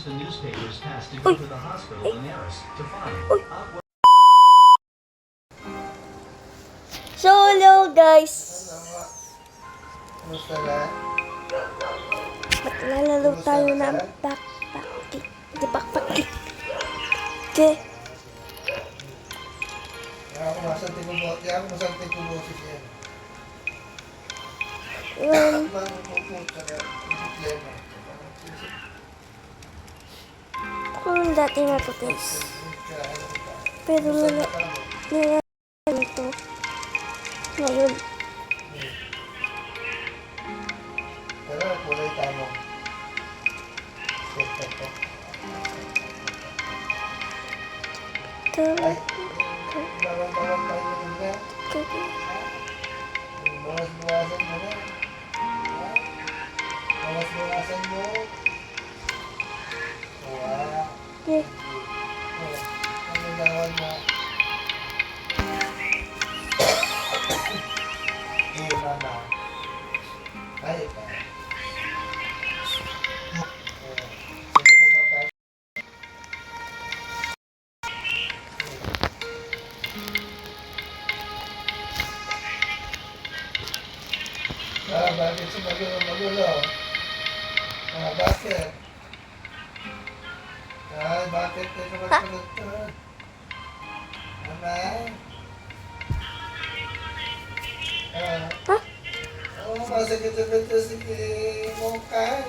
the newspapers passed to go to the hospital in Paris to find out. So, hello guys. Kumusta na? Maglalaro tayo ng backpack. Di backpack. Okay. Ako masanting ko boses yan. Yun. Ako yung dati na to guys. Pero nila ito. Ngayon. Pero kulay tamo. Ay, bawang-bawang tayo na. Bawas-bawasan mo na. Bawas-bawasan mo. Wow. Okay. Ano lawan mo? Mama. Ay, pa. Bakit si magulo? Bakit? Ay, bakit kayo magsulot-tulot? Mama? Oo, masakit-sakit si Mokay.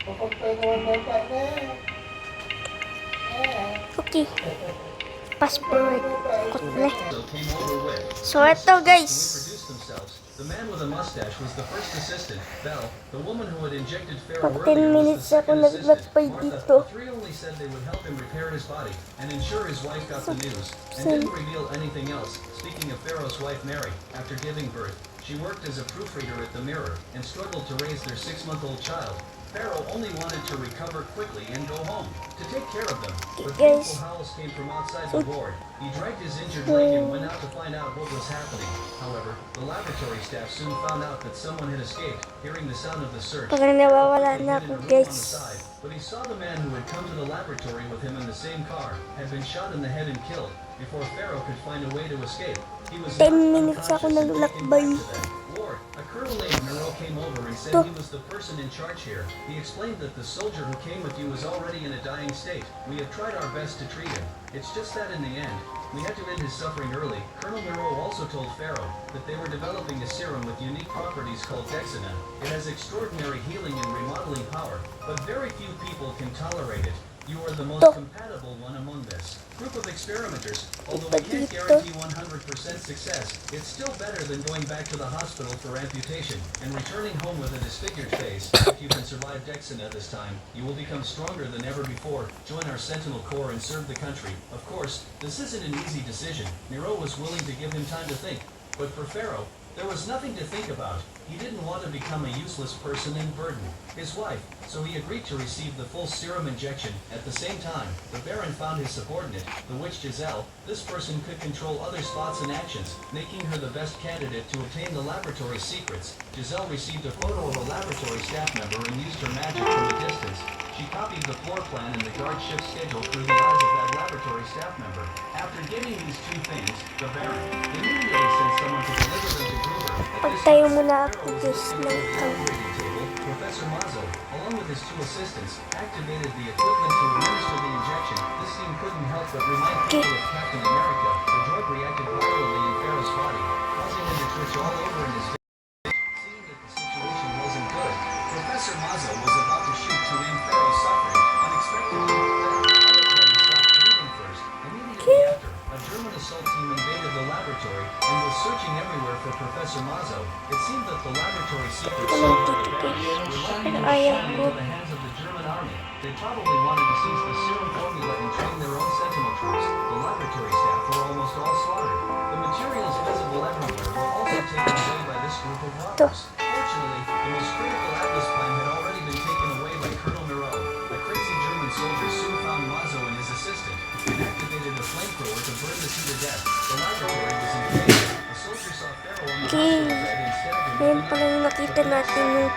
Papagpagawan mo pa na. Okay. Passport. So, ito guys. The man with a mustache was the first assistant, Belle, the woman who had injected Pharaoh Pag 10 earlier was minutes the ako second assistant. naglakbay Martha, dito. the three only said they would help him repair his body and ensure his wife got the news, and didn't reveal anything else. Speaking of Pharaoh's wife Mary, after giving birth, she worked as a proofreader at the Mirror and struggled to raise their 6-month-old child. Pharaoh only wanted to recover quickly and go home to take care of them, but painful howls came from outside the ward. He dragged his injured leg and went out to find out what was happening. However, the laboratory staff soon found out that someone had escaped. Hearing the sound of the search, Parang nawawala they na hid in ako a room on the guys. side, but he saw the man who had come to the laboratory with him in the same car had been shot in the head and killed. Before Pharaoh could find a way to escape, he was 10 minutes ako unconscious and taken naglakbay. back to them. Or, a colonel named Nero came over and said he was the person in charge here. He explained that the soldier who came with you was already in a dying state. We have tried our best to treat him. It's just that in the end, we had to end his suffering early. Colonel Nero also told Pharaoh that they were developing a serum with unique properties called Dexina. It has extraordinary healing and remodeling power, but very few people can tolerate it. You are the most compatible one among this group of experimenters. Although we can't guarantee 100% success, it's still better than going back to the hospital for amputation and returning home with a disfigured face. If you can survive Dexina this time, you will become stronger than ever before. Join our Sentinel Corps and serve the country. Of course, this isn't an easy decision. Nero was willing to give him time to think, but for Pharaoh, there was nothing to think about. He didn't want to become a useless person and burden his wife, so he agreed to receive the full serum injection. At the same time, the Baron found his subordinate, the witch Giselle. This person could control others' thoughts and actions, making her the best candidate to obtain the laboratory secrets. Giselle received a photo of a laboratory staff member and used her magic from a distance. She copied the floor plan and the guard shift schedule through the eyes of that laboratory staff member. After getting these two things, the Baron immediately sent someone to deliver them to Gruber. Pagtayo muna ako guys ng Professor Mazzo, along with his two assistants, activated the equipment to administer the injection. This scene couldn't help but remind people of Captain America. The drug reacted violently in Pharaoh's body, causing him to twitch all over in his face. Seeing that the situation wasn't good, Professor Mazzo was about to shoot to end Pharaoh's suffering. Unexpectedly, everybody stopped breathing first. Immediately after, a German assault team invaded the laboratory and was searching everywhere for Professor Mazzo. It seemed that the laboratory secrets were likely to fall into the hands of the German army. They probably wanted to seize the serum formula and train their own sentinel troops. The laboratory staff were almost all slaughtered. The materials visible everywhere were also taken away by this group of robbers. Fortunately, the most critical Atlas plan had already been taken away by Colonel Nero. A crazy German soldier soon found Mazzo and his assistant and activated a flamethrower to burn the two to death. The laboratory was invaded. A soldier saw Pharaoh on the hospital bed instead of Ngayon parang nakita natin yung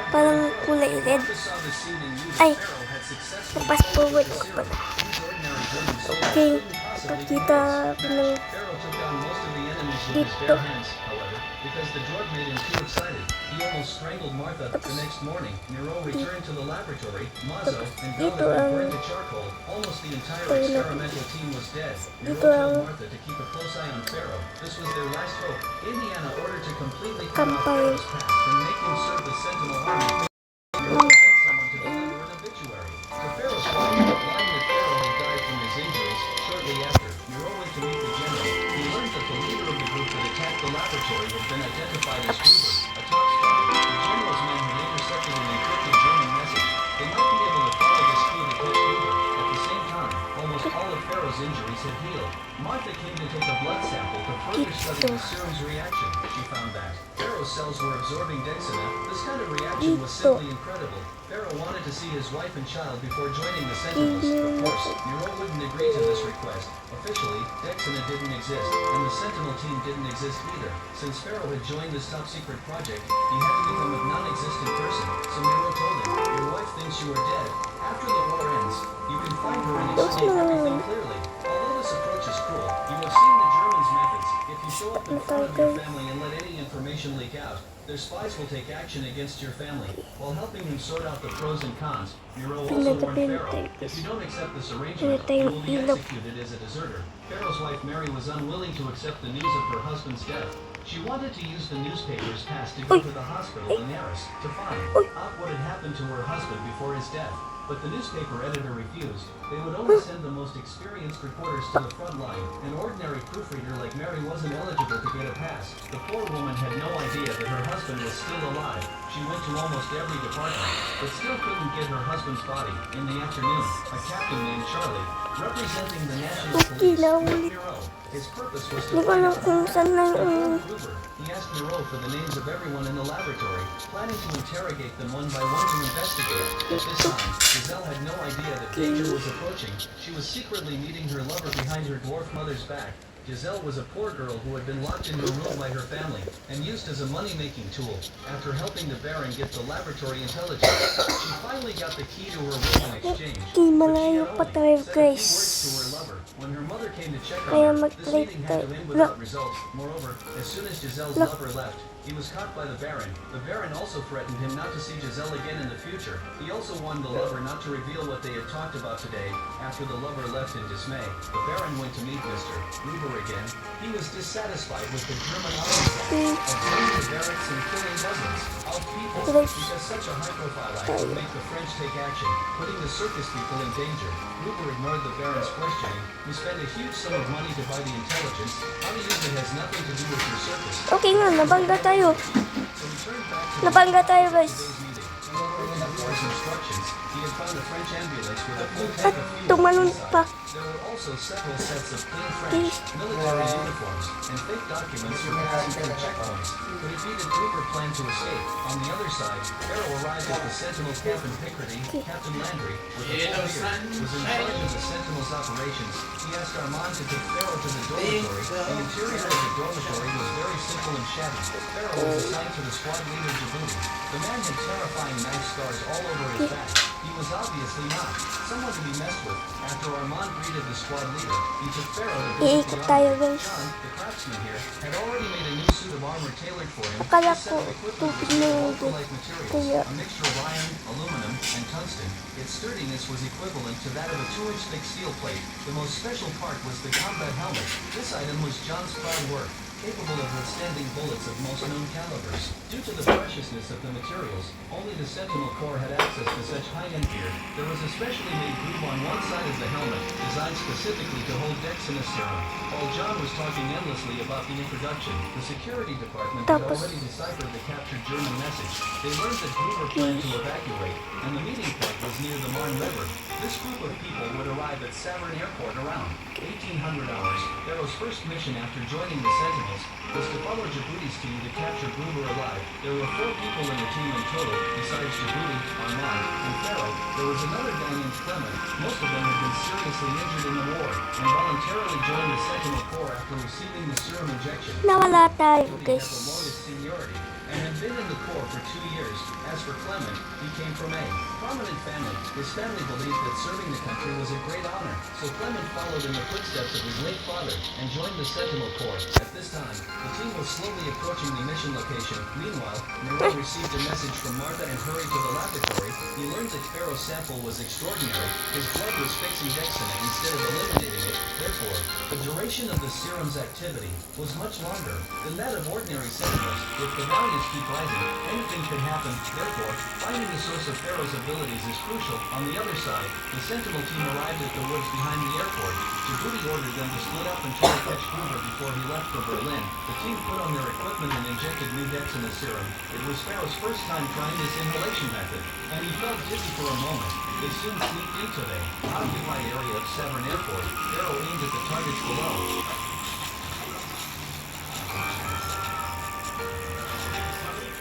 parang kulay red. saw the scene and knew Ay, Pharaoh had successfully fast told forward the ko Syrian, pala. these ordinary German soldiers Okay, couldn't possibly do pakita this. ko ng Pharaoh took down most of the enemies with his dito. bare hands, however, because the drug made him too excited. He almost strangled Martha. The Tapos, next morning, Nero returned to the laboratory. Mazzo tapos and dito Bell had ang been burned to charcoal. Almost the entire tayo na experimental team was dead. Nero dito told ang Martha to keep a close eye on Pharaoh. This was their last hope. Indiana ordered to completely cut off kampay. Pharaoh's past and make him serve the Sentinel Army. Nero sent someone to deliver an obituary. To Pharaoh's wife, lying that Pharaoh had died from his injuries. Shortly after, Nero went to meet the general. He learned that the leader of the group that attacked the laboratory had been identified as Gruber, a top spy. The general's men had intercepted an encrypted German message. They might be able to follow this clue to catch Gruber. At the same time, almost all of Pharaoh's injuries had healed. Martha came to take a blood sample to further study the serum's reaction. She found that Pharaoh's cells were absorbing Dexina. This kind of reaction was simply incredible. Pharaoh wanted to see his wife and child before joining the Sentinels. Of course, Nero wouldn't agree to this request. Officially, Dexina didn't exist, and the Sentinel team didn't exist either. Since Pharaoh had joined this top-secret project, he had to become a non-existent person. So Nero told him, "Your wife thinks you are dead. After the war ends, you can find her and explain everything clearly." Although this approach is cruel, you have seen the Germans' methods. If you show up in front of your family and let any information leak out, their spies will take action against your family. While helping him sort out the pros and cons, Nero also warned Pharaoh, if you don't accept this arrangement, you will be executed as a deserter. Pharaoh's wife Mary was unwilling to accept the news of her husband's death. She wanted to use the newspaper's past to go to the hospital in Arras to find out what had happened to her husband before his death. But the newspaper editor refused. They would only send the most experienced reporters to the front line. An ordinary proofreader like Mary wasn't eligible to get a pass. The poor woman had no idea that her husband was still alive. She went to almost every department, but still couldn't get her husband's body. In the afternoon, a captain named Charlie, representing the National Police, met Nero. His purpose was to Hindi ko find alam out kung saan na Before yung Gruber, he asked Nero for the names of everyone in the laboratory, planning to interrogate them one by one to investigate. At this time, Giselle had no idea that danger was approaching. She was secretly meeting her lover behind her dwarf mother's back. Giselle was a poor girl who had been locked in her room by her family and used as a money-making tool. After helping the Baron get the laboratory intelligence, she finally got the key to her room in exchange. Di But she malayo had pa only tayo, said a few guys. words to her lover. When her mother came to check Kaya on her, this mag-play meeting had to tayo. end without results. Moreover, as soon as Giselle's Look. lover left, he was caught by the Baron. The Baron also threatened him not to see Giselle again in the future. He also warned the lover not to reveal what they had talked about today. After the lover left in dismay, the Baron went to meet Mr. Gruber again. He was dissatisfied with the German army tactics of burning the barracks and killing dozens of people because such a high-profile act would make the French take action, putting the circus people in danger. Gruber ignored the Baron's questioning. We spent a huge sum of money to buy the intelligence. How to use it has nothing to do with your circus. Okay nga, nabangga tayo. So we turned back to Nabangga tayo, guys. today's meeting. According to Gruber's instructions, he had found a French ambulance with a full At tank of fuel tumalon inside. pa. There were also several sets of clean French military uniforms and fake documents for passing through checkpoints. But it needed Gruber plan to escape. On the other side, Pharaoh arrived at the Sentinel camp in Picardy. Captain Landry, with a full beard, was in charge of the Sentinel's operations. He asked Armand to take Pharaoh to the dormitory. The interior of the dormitory was very simple and shabby. Pharaoh was assigned to the squad leader Djibouti. The man had terrifying knife scars all over his back. He was obviously not someone to be messed with. After Armand greeted the squad leader, he took Pharaoh to visit Iikot the tayo, armory. guys. John, the craftsman here, had already made a new suit of armor tailored for him. Akala This set ko of equipment tubig was na made of yung ultralight materials, kaya a mixture of iron, aluminum, and tungsten. Its sturdiness was equivalent to that of a 2-inch thick steel plate. The most special part was the combat helmet. This item was John's proud work, capable of withstanding bullets of most known calibers. Due to the preciousness of the materials, only the Sentinel Corps had access to such high-end gear. There was a specially made groove on one side of the helmet, designed specifically to hold Dexina serum. While John was talking endlessly about the introduction, the security department had Tapos, already deciphered the captured German message. They learned that Gruber planned to evacuate, and the meeting point was near the Marne River. This group of people would arrive at Saverne Airport around 1800 hours. Pharaoh's first mission after joining the Sentinels was to follow Djibouti's team to capture Gruber alive. There were 4 people in the team in total, besides Djibouti, Armand, and Pharaoh. There was another guy named Clement. Most of them had been seriously injured in the war, and voluntarily joined the Sentinel Corps after receiving the serum injection. nawala tayo, Djibouti had guys. the longest seniority. and had been in the Corps for 2 years. As for Clement, he came from a prominent family. His family believed that serving the country was a great honor, so Clement followed in the footsteps of his late father and joined the Sentinel Corps. At this time, the team was slowly approaching the mission location. Meanwhile, Moreau received a message from Martha and hurried to the laboratory. He learned that Pharaoh's sample was extraordinary. His blood was fixing Dexina instead of eliminating it. Therefore, the duration of the serum's activity was much longer than that of ordinary sentinels. If the values keep rising, anything could happen. Therefore, finding the source of Pharaoh's abilities is crucial. On the other side, the Sentinel team arrived at the woods behind the airport. Djibouti ordered them to split up and try to catch Gruber before he left for Berlin. The team put on their equipment and injected new Dexina serum. It was Pharaoh's first time trying this inhalation method, and he felt dizzy for a moment. They soon sneaked into the occupied area of Severn Airport. Pharaoh aimed at the targets below.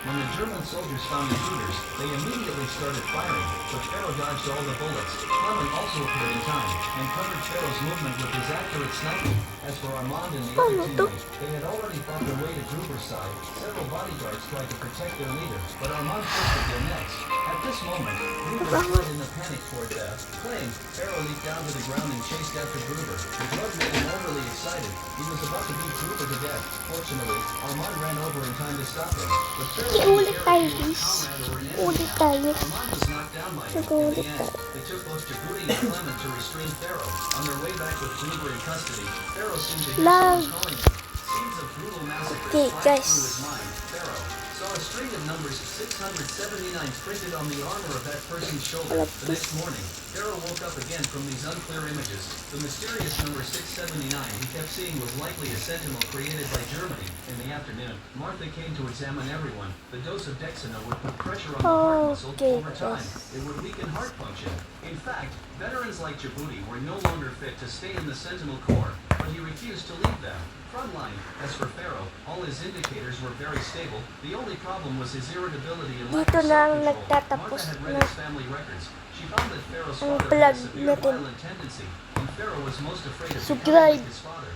When the German soldiers found intruders, they immediately started firing, but Pharaoh dodged all the bullets. Clement also appeared in time, and covered Pharaoh's movement with his accurate sniping. As for Armand and the other teammates, they had already fought their way to Gruber's side. Several bodyguards tried to protect their leader, but Armand twisted their necks. At this moment, Gruber fled in a panic toward the plane. Pharaoh leaped down to the ground and chased after Gruber. The drug made him overly excited. He was about to beat Gruber to death. Fortunately, Armand ran over in time to stop him. But Pharaoh Ulit tayo, guys. Ulit tayo. Armand was knocked down by him. In the end, it took both Djibouti and Clement to restrain Pharaoh. On their way back with Gruber in custody, Pharaoh seemed to hear someone calling him. Scenes of brutal massacres Okay, flashed guys. through his mind. Pharaoh saw a string of numbers 679 printed on the armor of that person's shoulder. The next morning, Pharaoh woke up again from these unclear images. The mysterious number 679 he kept seeing was likely a sentinel created by Germany. In the afternoon, Martha came to examine everyone. The dose of Dexina would put pressure on the heart muscle. Over time, it would weaken heart function. In fact, veterans like Djibouti were no longer fit to stay in the Sentinel Corps, but he refused to leave them. Frontline. As for Pharaoh, all his indicators were very stable. The only problem was his irritability and lack Dito of na ang self-control. nagtatapos Martha had read na his family records. She found that Pharaoh's ang father had a vlog severe natin. violent tendency, and Pharaoh was most afraid of becoming Subscribe. like his father.